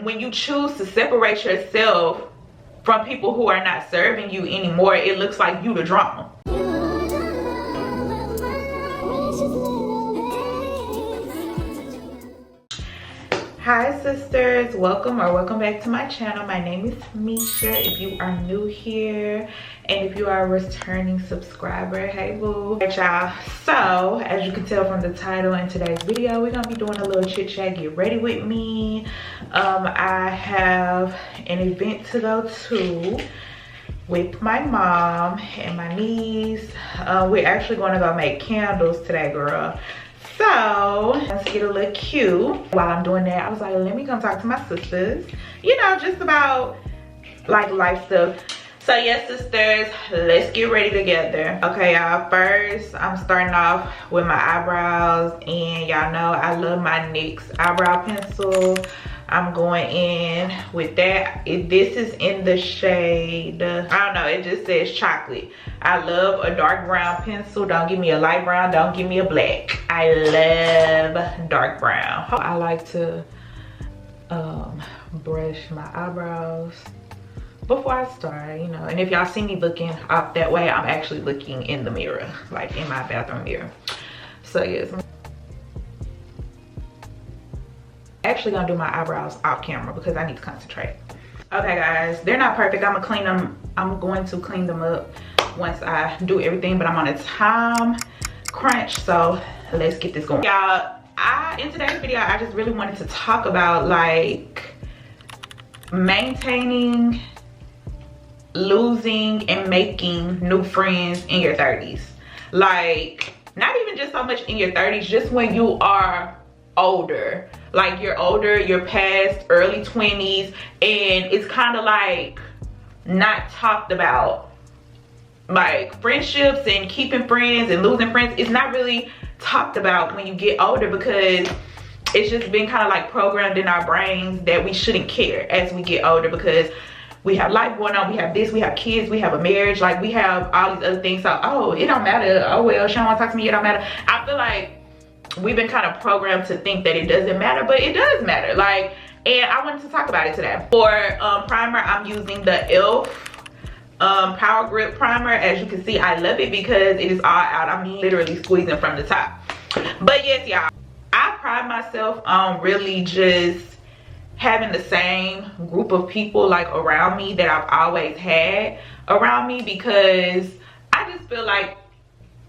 when you choose to separate yourself from people who are not serving you anymore, it looks like you the drama. Hi sisters, welcome back to my channel. My name is Misha if you are new here, and if you are a returning subscriber, hey boo. Alright y'all, so as you can tell from the title in today's video, we're gonna be doing a little chit chat. Get ready with me. I have an event to go to with my mom and my niece. We're actually going to go make candles today, girl. So let's get a little cute. While I'm doing that, I was like, let me come talk to my sisters, you know, just about like life stuff. So yes, sisters, let's get ready together. Okay, y'all, first I'm starting off with my eyebrows, and y'all know I love my NYX eyebrow pencil. I'm going in with that. This is in the shade, I don't know, it just says chocolate. I love a dark brown pencil. Don't give me a light brown, don't give me a black. I love dark brown. I like to brush my eyebrows before I start, you know. And if y'all see me looking up that way, I'm actually looking in the mirror, like in my bathroom mirror. So yes, actually gonna do my eyebrows off camera because I need to concentrate. Okay guys, they're not perfect. I'm going to clean them up once I do everything, but I'm on a time crunch, so let's get this going. Y'all, in today's video, I just really wanted to talk about like maintaining, losing, and making new friends in your 30s. Like, not even just so much in your 30s, just when you are older. Like you're older, you're past early 20s, and it's kind of like not talked about. Like friendships and keeping friends and losing friends, it's not really talked about when you get older, because it's just been kind of like programmed in our brains that we shouldn't care as we get older, because we have life going on, we have this, we have kids, we have a marriage, like we have all these other things. So, oh, it don't matter, oh well, she don't want to talk to me, it don't matter. I feel like we've been kind of programmed to think that it doesn't matter, but it does matter. Like, and I wanted to talk about it today. For primer, I'm using the e.l.f. Power Grip Primer. As you can see, I love it because it is all out. I'm literally squeezing from the top. But yes, y'all, I pride myself on really just having the same group of people like around me that I've always had around me, because I just feel like,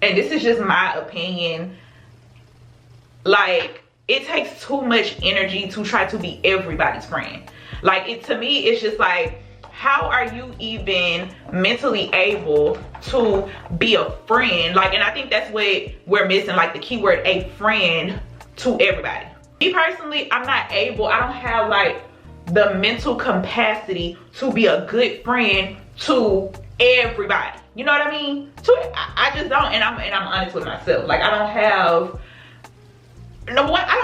and this is just my opinion, like it takes too much energy to try to be everybody's friend. Like, to me, it's just like, how are you even mentally able to be a friend? Like, and I think that's what we're missing, like the keyword, a friend to everybody. Me personally, I'm not able, I don't have like the mental capacity to be a good friend to everybody. You know what I mean? I just don't, and I'm honest with myself. Like, I don't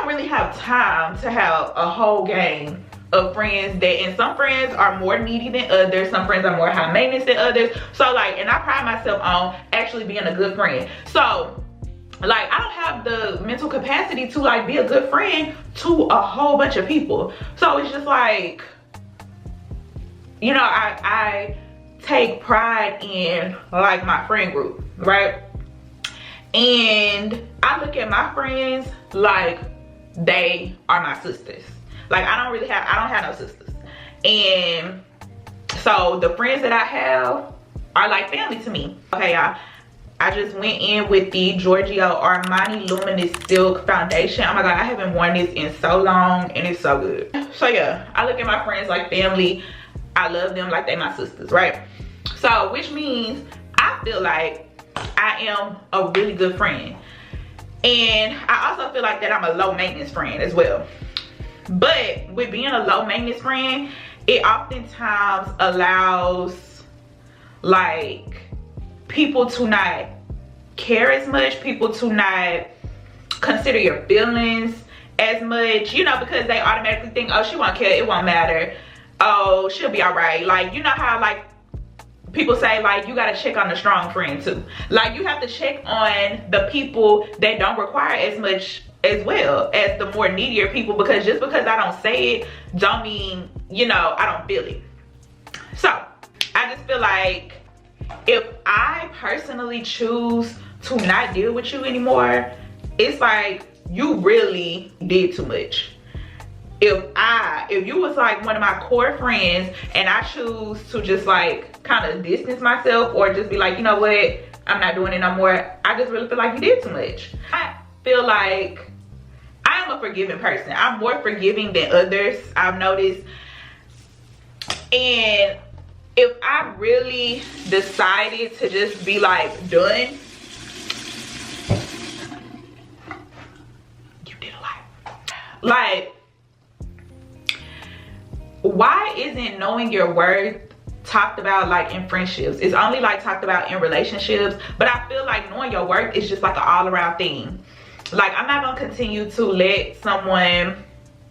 really have time to have a whole gang of friends that, and some friends are more needy than others, some friends are more high maintenance than others. So like, and I pride myself on actually being a good friend. So like, I don't have the mental capacity to like be a good friend to a whole bunch of people. So it's just like, you know, I take pride in like my friend group, right? And I look at my friends like they are my sisters. Like, I don't have no sisters. And so the friends that I have are like family to me. Okay, y'all, I just went in with the Giorgio Armani Luminous Silk Foundation. Oh my God, I haven't worn this in so long, and it's so good. So yeah, I look at my friends like family. I love them like they my sisters, right? So, which means I feel like I am a really good friend. And I also feel like that I'm a low maintenance friend as well. But with being a low maintenance friend, it oftentimes allows like people to not care as much, people to not consider your feelings as much, you know, because they automatically think, oh, she won't care, it won't matter, oh, she'll be all right. Like, you know how like people say like you gotta check on the strong friend too. Like, you have to check on the people that don't require as much as well as the more needier people, because just because I don't say it don't mean, you know, I don't feel it. So I just feel like if I personally choose to not deal with you anymore, it's like you really did too much. If you was like one of my core friends and I choose to just like kind of distance myself or just be like, you know what, I'm not doing it no more, I just really feel like you did too much. I feel like I'm a forgiving person. I'm more forgiving than others, I've noticed. And if I really decided to just be like done, you did a lot. Like, why isn't knowing your worth talked about like in friendships? It's only like talked about in relationships, but I feel like knowing your worth is just like an all-around thing. Like, I'm not gonna continue to let someone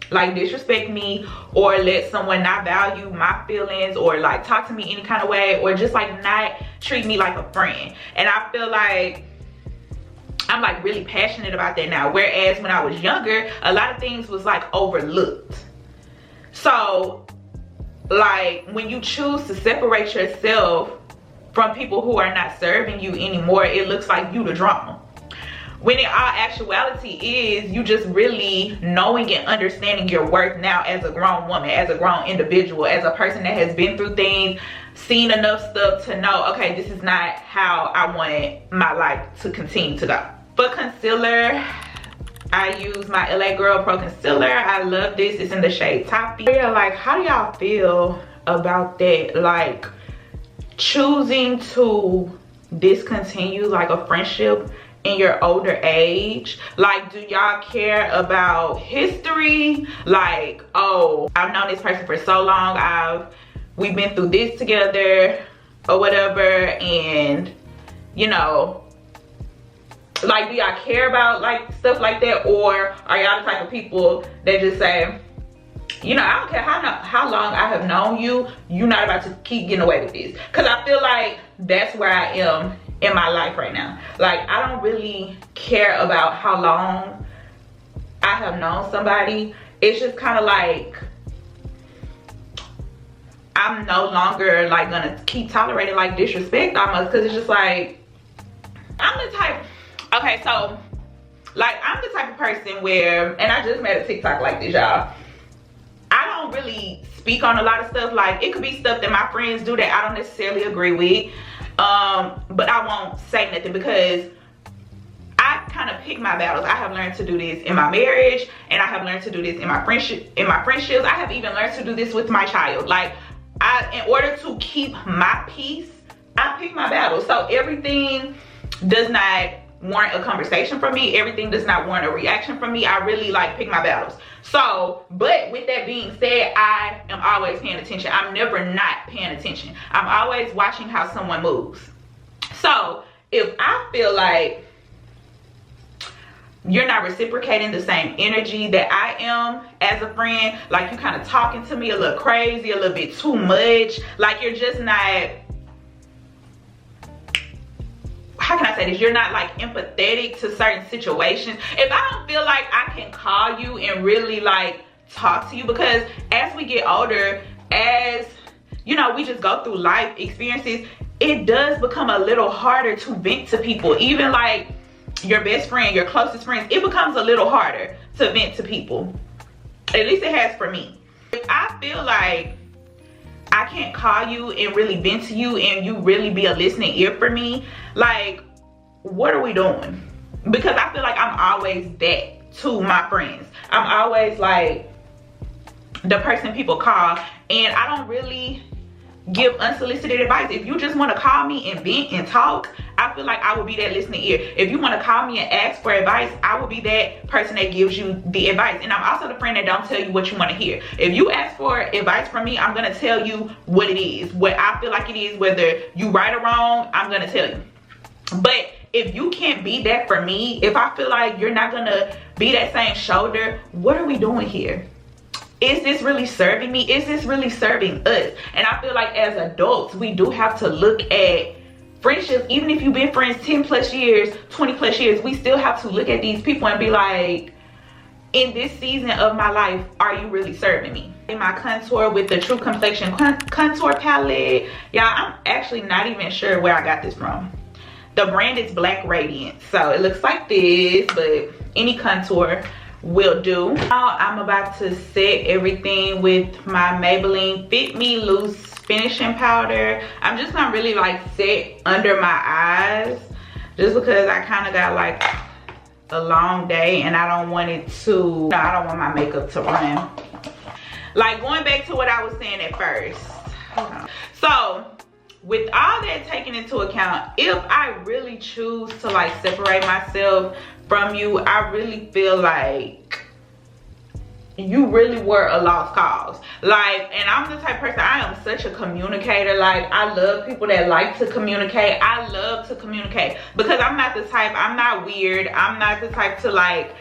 like disrespect me or let someone not value my feelings or like talk to me any kind of way or just like not treat me like a friend. And I feel like I'm like really passionate about that now, whereas when I was younger, a lot of things was like overlooked. So like when you choose to separate yourself from people who are not serving you anymore, it looks like you the drama, when in all actuality is you just really knowing and understanding your worth now as a grown woman, as a grown individual, as a person that has been through things, seen enough stuff to know, okay, this is not how I want my life to continue to go. For concealer, I use my LA Girl Pro Concealer. I love this. It's in the shade Toppy. Yeah, like, how do y'all feel about that? Like, choosing to discontinue like a friendship in your older age. Like, do y'all care about history? Like, oh, I've known this person for so long, we've been through this together or whatever, and you know, like, do y'all care about like stuff like that? Or are y'all the type of people that just say, you know, I don't care how long I have known you, you're not about to keep getting away with this? Because I feel like that's where I am in my life right now. Like, I don't really care about how long I have known somebody. It's just kind of like I'm no longer like gonna keep tolerating like disrespect almost, because it's just like I'm the type, okay, so like I'm the type of person where, and I just made a TikTok like this, y'all, I don't really speak on a lot of stuff. Like, it could be stuff that my friends do that I don't necessarily agree with, but I won't say nothing because I kind of pick my battles. I have learned to do this in my marriage, and I have learned to do this in my friendships. I have even learned to do this with my child. Like, in order to keep my peace, I pick my battles. So everything does not warrant a conversation from me. Everything does not warrant a reaction from me. I really like pick my battles. So, but with that being said, I am always paying attention. I'm never not paying attention. I'm always watching how someone moves. So if I feel like you're not reciprocating the same energy that I am as a friend, like you kind of talking to me a little crazy, a little bit too much, like you're just not, how can I say this? You're not like empathetic to certain situations. If I don't feel like I can call you and really like talk to you, because as we get older, as you know, we just go through life experiences, it does become a little harder to vent to people. Even like your best friend, your closest friends, it becomes a little harder to vent to people. At least it has for me. If I feel like I can't call you and really vent to you and you really be a listening ear for me, like, what are we doing? Because I feel like I'm always that to my friends. I'm always like the person people call, and I don't really give unsolicited advice. If you just want to call me and vent and talk, I feel like I will be that listening ear. If you want to call me and ask for advice, I will be that person that gives you the advice. And I'm also the friend that don't tell you what you want to hear. If you ask for advice from me, I'm going to tell you what it is, what I feel like it is, whether you right or wrong, I'm going to tell you. But if you can't be that for me, if I feel like you're not going to be that same shoulder, what are we doing here? Is this really serving me? Is this really serving us? And I feel like as adults, we do have to look at friendships. Even if you've been friends 10 plus years, 20 plus years, we still have to look at these people and be like, in this season of my life, are you really serving me? In my contour with the True Complexion contour palette, y'all, I'm actually not even sure where I got this from. The brand is Black Radiance, so it looks like this, but any contour will do. Now I'm about to set everything with my Maybelline Fit Me Loose finishing powder. I'm just gonna really like set under my eyes, just because I kind of got like a long day and I don't want it to, I don't want my makeup to run. Like, going back to what I was saying at first. So with all that taken into account, if I really choose to like separate myself from you, I really feel like you really were a lost cause. Like, and I'm the type of person, I am such a communicator. Like, I love people that like to communicate. I love to communicate because I'm not the type, I'm not weird. I'm not the type to like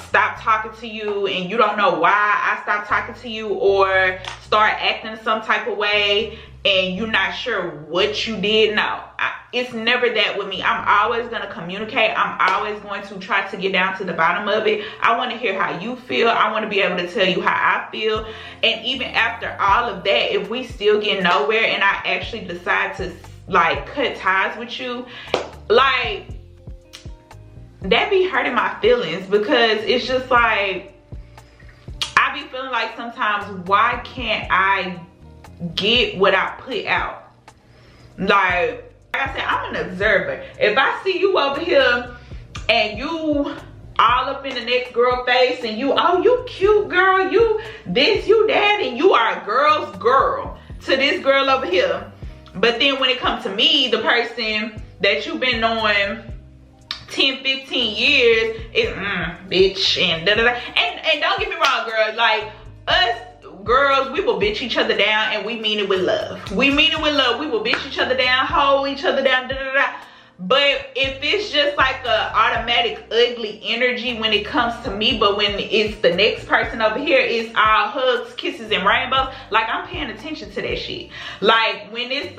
stop talking to you and you don't know why I stopped talking to you, or start acting some type of way and you're not sure what you did. No, it's never that with me. I'm always going to communicate. I'm always going to try to get down to the bottom of it. I want to hear how you feel. I want to be able to tell you how I feel. And even after all of that, if we still get nowhere and I actually decide to like cut ties with you, like, that be hurting my feelings, because it's just like, I be feeling like sometimes, why can't I get what I put out? Like I said, I'm an observer. If I see you over here and you all up in the next girl face and you, oh, you cute girl, you this, you that, and you are a girl's girl to this girl over here, but then when it comes to me, the person that you've been knowing 10, 15 years is bitch and da da da. And don't get me wrong, girl, like, us girls, we will bitch each other down, and we mean it with love. We mean it with love. We will bitch each other down, hold each other down, da da da. But if it's just like a automatic ugly energy when it comes to me, but when it's the next person over here, it's all hugs, kisses, and rainbows, like, I'm paying attention to that shit. Like, when it's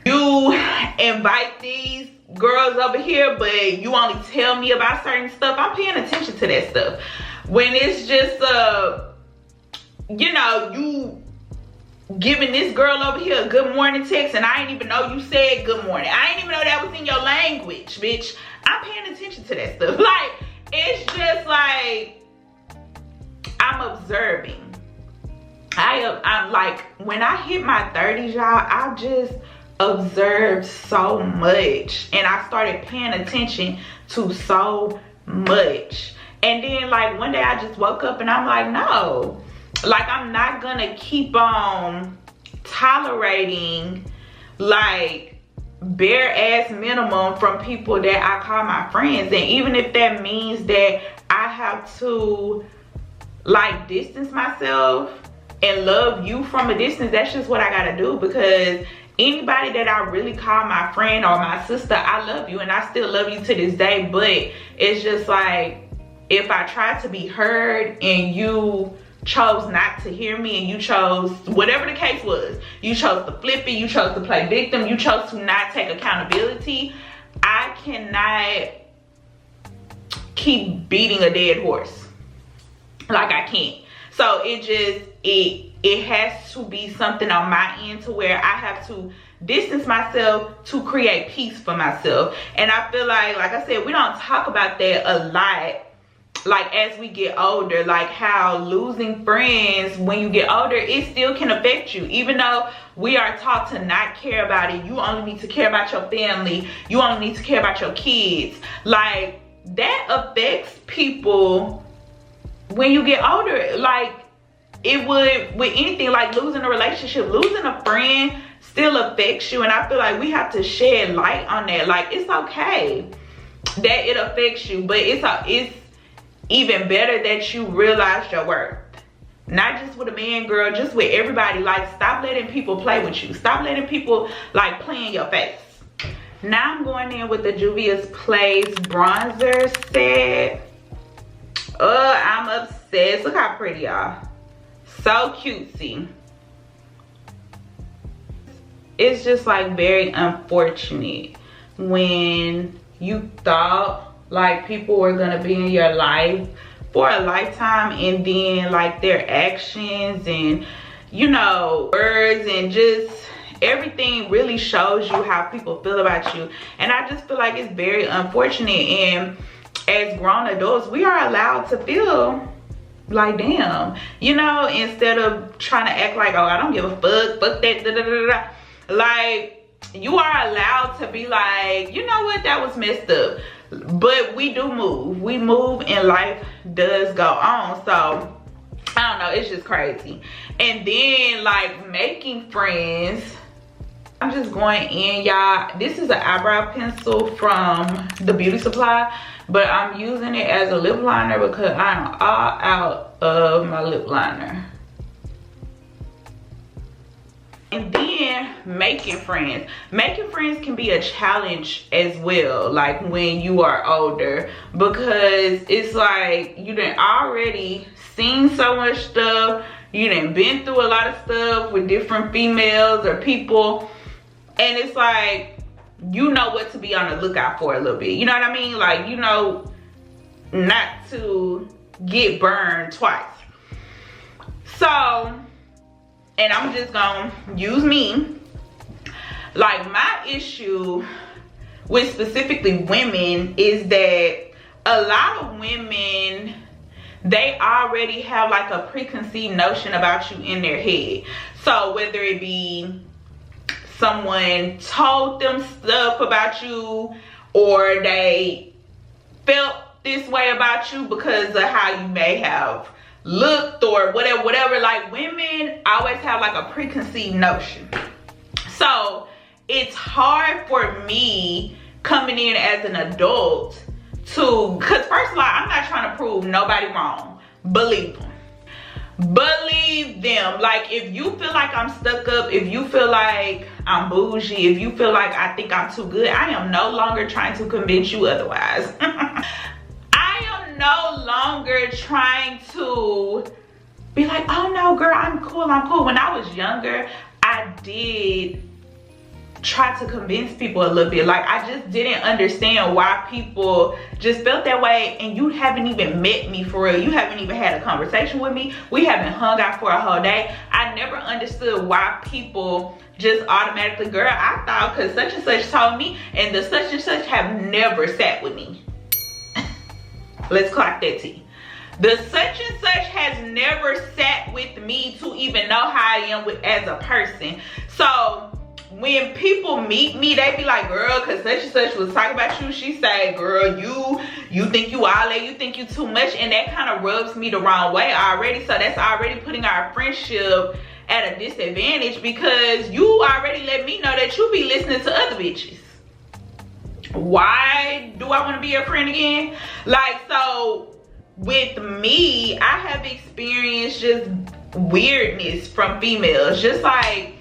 you invite these girls over here, but you only tell me about certain stuff, I'm paying attention to that stuff. When it's just you know, you giving this girl over here a good morning text and I ain't even know you said good morning, I ain't even know that was in your language, bitch, I'm paying attention to that stuff. Like, it's just like, I'm observing. I'm like, when I hit my 30s, y'all, I just observed so much, and I started paying attention to so much. And then like one day I just woke up and I'm like, no, like, I'm not gonna keep on tolerating like bare ass minimum from people that I call my friends. And even if that means that I have to like distance myself and love you from a distance, that's just what I gotta do. Because anybody that I really call my friend or my sister, I love you and I still love you to this day. But it's just like, if I tried to be heard and you chose not to hear me, and you chose, whatever the case was, you chose to flip it, you chose to play victim, you chose to not take accountability, I cannot keep beating a dead horse. Like, I can't. So it has to be something on my end to where I have to distance myself to create peace for myself. And I feel like I said, we don't talk about that a lot, like, as we get older, like how losing friends when you get older, it still can affect you. Even though we are taught to not care about it, you only need to care about your family, you only need to care about your kids, like, that affects people when you get older. Like, it would with anything, like losing a relationship, losing a friend still affects you. And I feel like we have to shed light on that. Like, it's okay that it affects you, but it's even better that you realize your worth. Not just with a man, girl, just with everybody. Like, stop letting people play with you. Stop letting people like play in your face. Now I'm going in with the Juvia's Place bronzer set. I'm obsessed. Look how pretty, y'all. So cutesy. It's just like very unfortunate when you thought like people were gonna be in your life for a lifetime, and then like their actions and, you know, words and just everything really shows you how people feel about you. And I just feel like it's very unfortunate. And as grown adults, we are allowed to feel like, damn, you know, instead of trying to act like, oh, I don't give a fuck that, da, da, da, da. Like, you are allowed to be like, you know what, that was messed up. But we do move. We move and life does go on. So, I don't know, it's just crazy. And then, like, making friends. I'm just going in, y'all. This is an eyebrow pencil from the beauty supply, but I'm using it as a lip liner because I'm all out of my lip liner. And then making friends. Making friends can be a challenge as well, like when you are older, because it's like you done already seen so much stuff. You done been through a lot of stuff with different females or people. And it's like, you know what to be on the lookout for a little bit. You know what I mean? Like, you know, not to get burned twice. So, and I'm just gonna use me. Like, my issue with specifically women is that a lot of women, they already have like a preconceived notion about you in their head. So whether it be someone told them stuff about you, or they felt this way about you because of how you may have looked or whatever. Like, women always have like a preconceived notion. So it's hard for me coming in as an adult to, because first of all, I'm not trying to prove nobody wrong. Believe them. Believe them. Like, if you feel like I'm stuck up, if you feel like I'm bougie, if you feel like I think I'm too good, I am no longer trying to convince you otherwise. I am no longer trying to be like, oh no girl, I'm cool. When I was younger, I did try to convince people a little bit. Like, I just didn't understand why people just felt that way, and you haven't even met me for real. You haven't even had a conversation with me. We haven't hung out for a whole day. I never understood why people just automatically, girl, I thought because such and such told me, and the such and such have never sat with me. Let's clock that T. The such and such has never sat with me to even know how I am as a person. So when people meet me, they be like, girl, cause such and such was talking about you. She say, girl, you think you all that, you think you too much. And that kind of rubs me the wrong way already. So that's already putting our friendship at a disadvantage, because you already let me know that you be listening to other bitches. Why do I want to be your friend again? Like, so with me, I have experienced just weirdness from females. Just like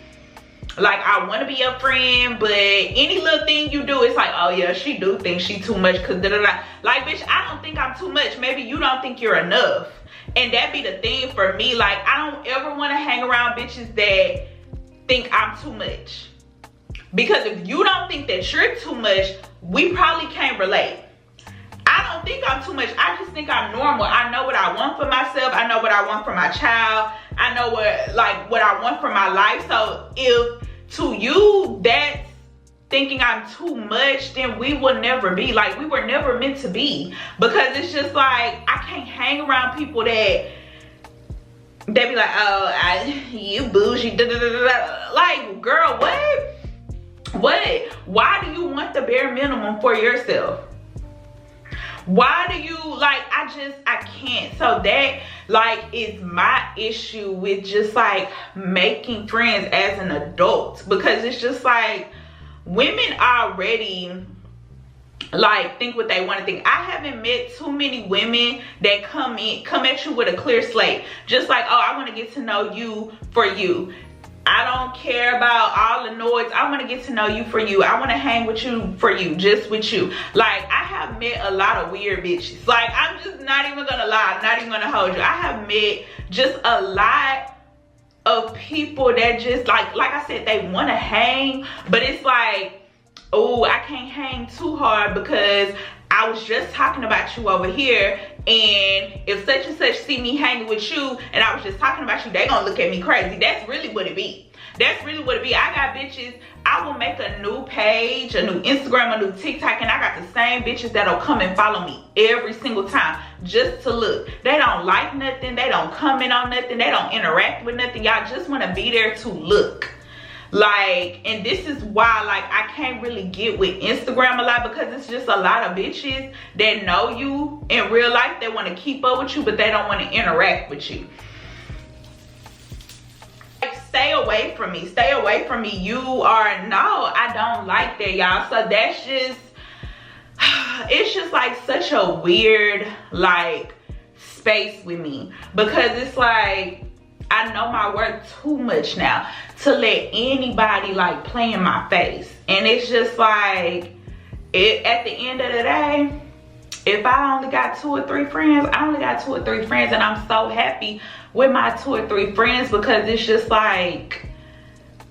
I want to be your friend, but any little thing you do, it's like, oh yeah, she do think she too much, cause da da da. Like, bitch, I don't think I'm too much. Maybe you don't think you're enough. And that be the thing for me. Like, I don't ever want to hang around bitches that think I'm too much. Because if you don't think that you're too much, we probably can't relate. I don't think I'm too much. I just think I'm normal. I know what I want for myself. I know what I want for my child. I know what I want for my life. So if to you that's thinking I'm too much, then we will never be. Like, we were never meant to be. Because it's just like, I can't hang around people that they be like, oh, you bougie, da da da da. Like, girl, what? Why do you want the bare minimum for yourself? Why do you, like, I can't. So that, like, is my issue with just like making friends as an adult, because it's just like women already like think what they want to think. I haven't met too many women that come at you with a clear slate, just like, oh, I want to get to know you for you. I don't care about all the noise. I want to get to know you for you. I want to hang with you for you, just with you. Like, I have met a lot of weird bitches. Like, I'm just not even gonna lie. I'm not even gonna hold you. I have met just a lot of people that just like I said, they want to hang, but it's like oh, I can't hang too hard because I was just talking about you over here, and if such and such see me hanging with you and I was just talking about you, they gonna look at me crazy. That's really what it be. That's really what it be. I got bitches, I will make a new page, a new Instagram, a new TikTok, and I got the same bitches that'll come and follow me every single time just to look. They don't like nothing, they don't comment on nothing, they don't interact with nothing. Y'all just want to be there to look. Like, and this is why, like, I can't really get with Instagram a lot, because it's just a lot of bitches that know you in real life. They want to keep up with you, but they don't want to interact with you. Like, stay away from me. Stay away from me. You are, no, I don't like that, y'all. So that's just, it's just like such a weird, like, space with me, because it's like, I know my worth too much now to let anybody like play in my face. And it's just like, at the end of the day, if I only got 2 or 3 friends, I only got 2 or 3 friends, and I'm so happy with my 2 or 3 friends, because it's just like,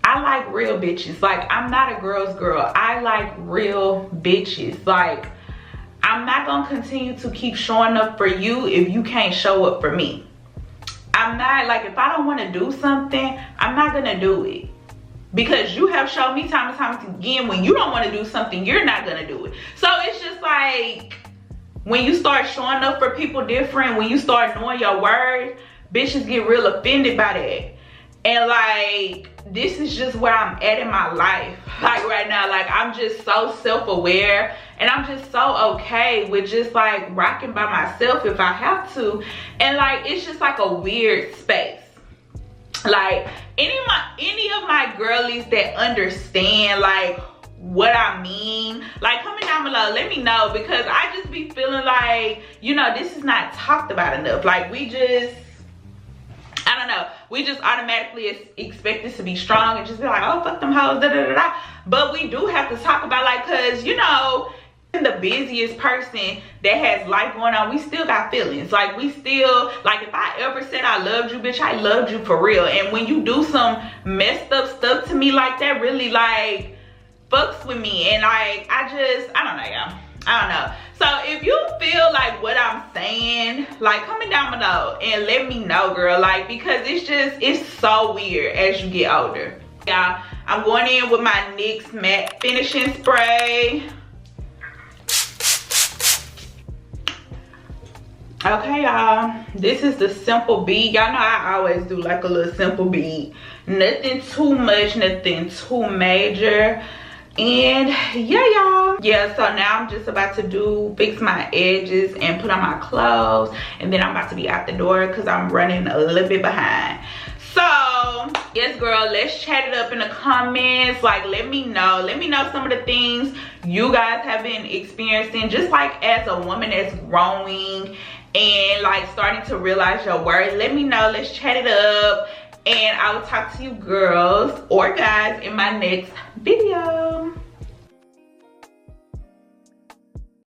I like real bitches. Like, I'm not a girl's girl. I like real bitches. Like, I'm not gonna continue to keep showing up for you if you can't show up for me. I'm not, like, if I don't want to do something, I'm not gonna do it, because you have shown me time and time again, when you don't want to do something, you're not gonna do it. So it's just like, when you start showing up for people different, when you start knowing your word, bitches get real offended by that. And like, this is just where I'm at in my life, like right now. Like, I'm just so self-aware, and I'm just so okay with just like rocking by myself if I have to. And like, it's just like a weird space. Like, any of my girlies that understand like what I mean, like, comment down below, let me know, because I just be feeling like, you know, this is not talked about enough. Like, we just, I don't know, we just automatically expect this to be strong and just be like, oh, fuck them hoes, da da da da. But we do have to talk about, like, cause you know, the busiest person that has life going on, we still got feelings. Like, we still, like, if I ever said I loved you, bitch, I loved you for real. And when you do some messed up stuff to me like that, really like fucks with me. And like, I don't know, y'all. I don't know. So if you feel like what I'm saying, like, comment down below and let me know, girl. Like, because it's so weird as you get older. Y'all, I'm going in with my NYX matte finishing spray. Okay, y'all, this is the simple bead. Y'all know I always do like a little simple bead. Nothing too much, nothing too major. And yeah, y'all, yeah, so now I'm just about to fix my edges and put on my clothes, and then I'm about to be out the door because I'm running a little bit behind. So yes, girl, let's chat it up in the comments. Like, let me know some of the things you guys have been experiencing, just like as a woman that's growing and like starting to realize your worth. Let me know, let's chat it up, and I will talk to you girls or guys in my next video.